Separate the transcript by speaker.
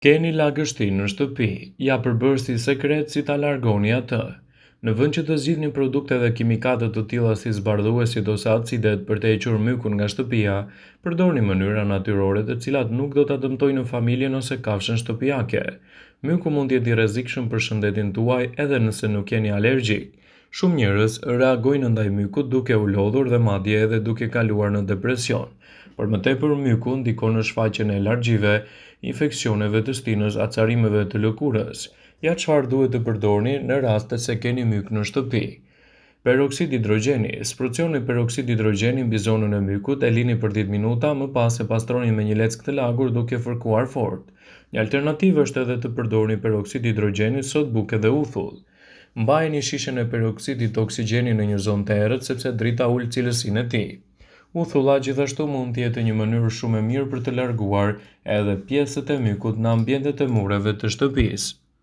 Speaker 1: Keni lagështin në shtëpi, ja përbërsi sekret si ta largoni atë. Në vend që të zgjidhni produkte dhe kimikate të tilla si zbardhuesit ose acidet për të hequr mykun nga shtëpia, përdorni mënyra natyrore të cilat nuk do ta dëmtojnë familjen ose kafshën shtëpiake. Myku mund të jetë i rrezikshëm për shëndetin tuaj edhe nëse nuk jeni alergjik. Shumë njerëz reagojnë ndaj mykut duke u lodhur dhe madje edhe duke kaluar në depresion. Por më tepër myku ndikon në shfaqjen e alergjive, infeksioneve të stinës, acarimeve të lëkurës. Ja çfarë duhet të përdorni në raste se keni myk në shtëpi. Peroksid hidrogjeni. Sprucioni peroksid hidrogjeni mbi zonën e mykut e lini për 10 minuta, më pas e pastroni me një leckë të lagur duke fërkuar fort. Një alternativë është edhe të përdorni peroksid hidrogjeni sot buke dhe uthull. Mbajeni shishën e peroksidit të oksigjenit në një zonë të errët sepse drita ul cilësinë e tij. Uthulla gjithashtu mund të jetë një mënyrë shumë e mirë për të larguar edhe pjesët e mykut në ambientet e mureve të shtëpisë.